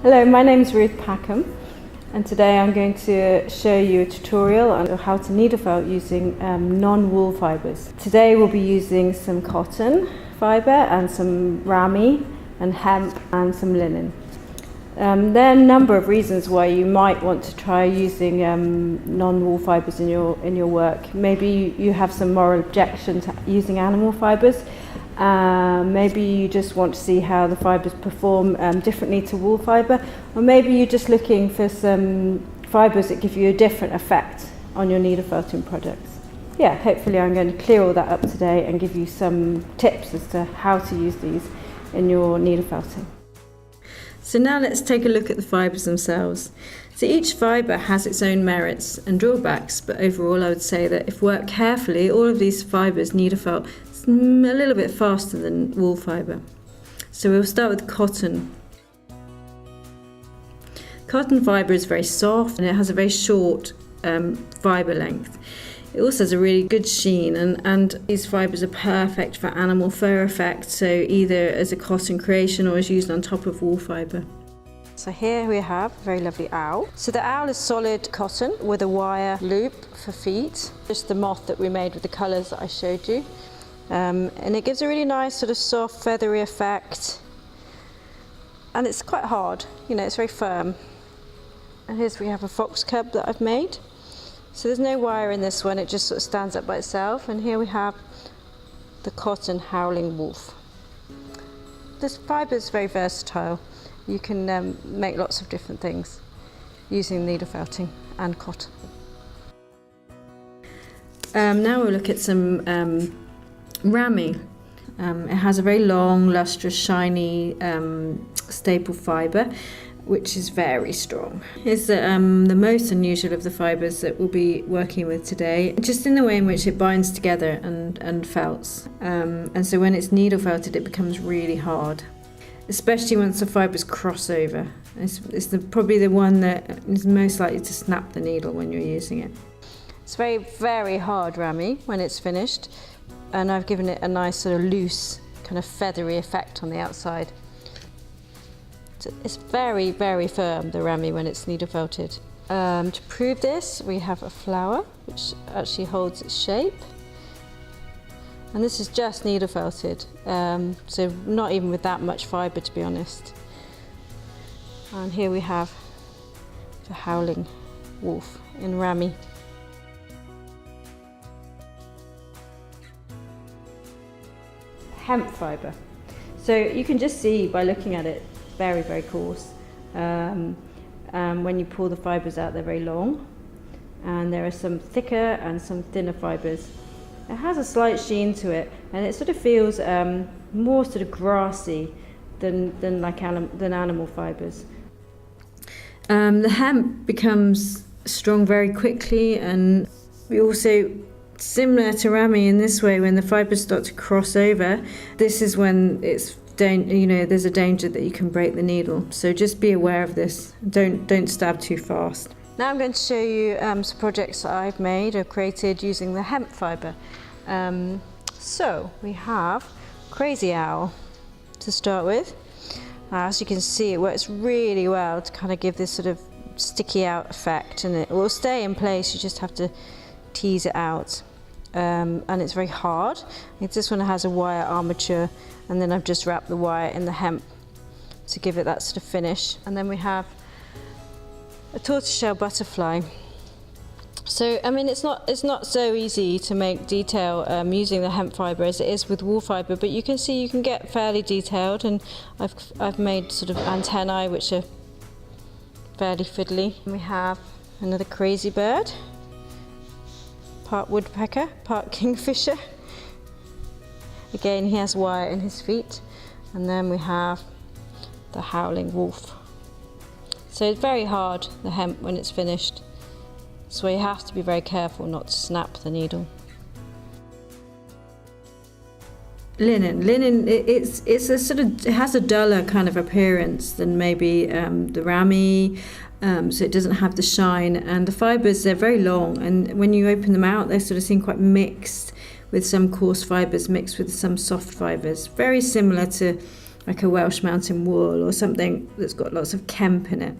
Hello, my name is Ruth Packham, and today I'm going to show you a tutorial on how to needle felt using non-wool fibres. Today we'll be using some cotton fibre and some Ramy and hemp and some linen. There are a number of reasons why you might want to try using non-wool fibres in your work. Maybe you have some moral objection to using animal fibres. Maybe you just want to see how the fibres perform differently to wool fibre, or maybe you're just looking for some fibres that give you a different effect on your needle felting projects. Yeah, hopefully I'm going to clear all that up today and give you some tips as to how to use these in your needle felting. So now let's take a look at the fibres themselves. So each fibre has its own merits and drawbacks, but overall I would say that if worked carefully, all of these fibres needle felt a little bit faster than wool fibre. So we'll start with cotton. Cotton fibre is very soft and it has a very short fibre length. It also has a really good sheen, and these fibres are perfect for animal fur effect, so either as a cotton creation or as used on top of wool fibre. So here we have a very lovely owl. So the owl is solid cotton with a wire loop for feet, just the moth that we made with the colours that I showed you. And it gives a really nice sort of soft feathery effect, and it's quite hard, it's very firm. And here's we have a fox cub that I've made. So there's no wire in this one, it just sort of stands up by itself. And here we have the cotton howling wolf. This fibre is very versatile. You can make lots of different things using needle felting and cotton. Now we'll look at some Ramy. It has a very long, lustrous, shiny staple fibre, which is very strong. It's the most unusual of the fibres that we'll be working with today, just in the way in which it binds together and felts. And so when it's needle felted, it becomes really hard, especially once the fibres cross over. It's probably the one that is most likely to snap the needle when you're using it. It's very, very hard Ramy when it's finished, and I've given it a nice sort of loose, kind of feathery effect on the outside. It's very, very firm, the Ramy, when it's needle felted. To prove this, we have a flower which actually holds its shape, and this is just needle felted, so not even with that much fibre, to be honest. And here we have the howling wolf in Ramy. Hemp fibre. So you can just see by looking at it, very, very coarse. When you pull the fibres out, they're very long, and there are some thicker and some thinner fibres. It has a slight sheen to it, and it sort of feels more sort of grassy than animal fibres. The hemp becomes strong very quickly, and we also, similar to Ramy in this way, when the fibres start to cross over, this is when there's a danger that you can break the needle. So just be aware of this. Don't stab too fast. Now I'm going to show you some projects that I've made or created using the hemp fibre. So we have Crazy Owl to start with. As you can see, it works really well to kind of give this sort of sticky out effect, and it will stay in place. You just have to tease it out. And it's very hard. This one has a wire armature, and then I've just wrapped the wire in the hemp to give it that sort of finish. And then we have a tortoiseshell butterfly. So I mean, it's not so easy to make detail using the hemp fibre as it is with wool fibre, but you can see you can get fairly detailed, and I've made sort of antennae which are fairly fiddly. And we have another crazy bird, part woodpecker, part kingfisher. Again, he has wire in his feet. And then we have the howling wolf. So it's very hard, the hemp, when it's finished. So you have to be very careful not to snap the needle. Linen, it has a duller kind of appearance than maybe the Ramy. So it doesn't have the shine, and the fibres, they're very long, and when you open them out they sort of seem quite mixed, with some coarse fibres mixed with some soft fibres, very similar to like a Welsh mountain wool or something that's got lots of Hemp in it.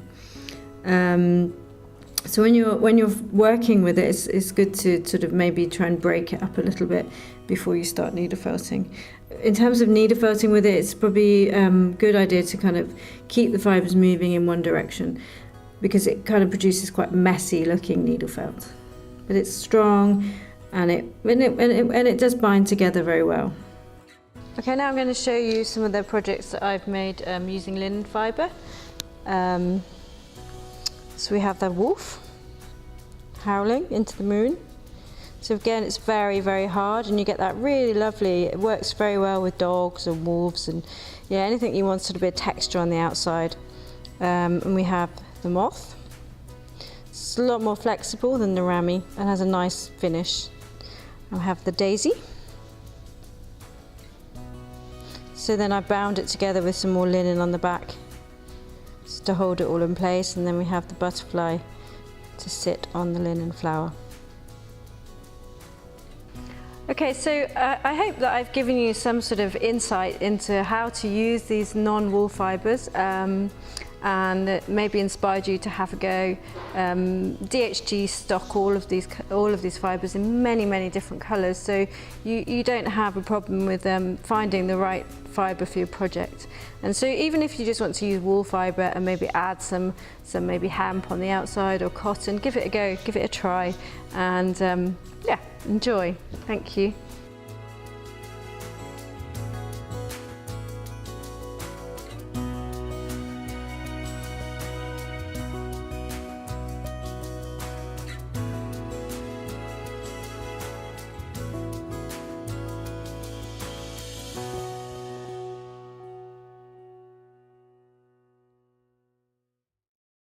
So when you're working with it, it's good to sort of maybe try and break it up a little bit before you start needle felting. In terms of needle felting with it, it's probably a good idea to kind of keep the fibres moving in one direction, because it kind of produces quite messy looking needle felt. But it's strong, and it does bind together very well. Okay, now I'm going to show you some of the projects that I've made using linen fibre. So we have the wolf, howling into the moon. So again, it's very, very hard, and you get that really lovely, it works very well with dogs and wolves and yeah, anything you want sort of a bit of texture on the outside. And we have the moth. It's a lot more flexible than the Ramy and has a nice finish. And we have the daisy. So then I bound it together with some more linen on the back to hold it all in place, and then we have the butterfly to sit on the linen flower. Okay, so I hope that I've given you some sort of insight into how to use these non-wool fibres, and it maybe inspired you to have a go. DHG stock all of these fibres in many different colours, so you don't have a problem with finding the right fibre for your project. And so even if you just want to use wool fibre and maybe add some maybe hemp on the outside or cotton, give it a go, give it a try, and yeah, enjoy. Thank you.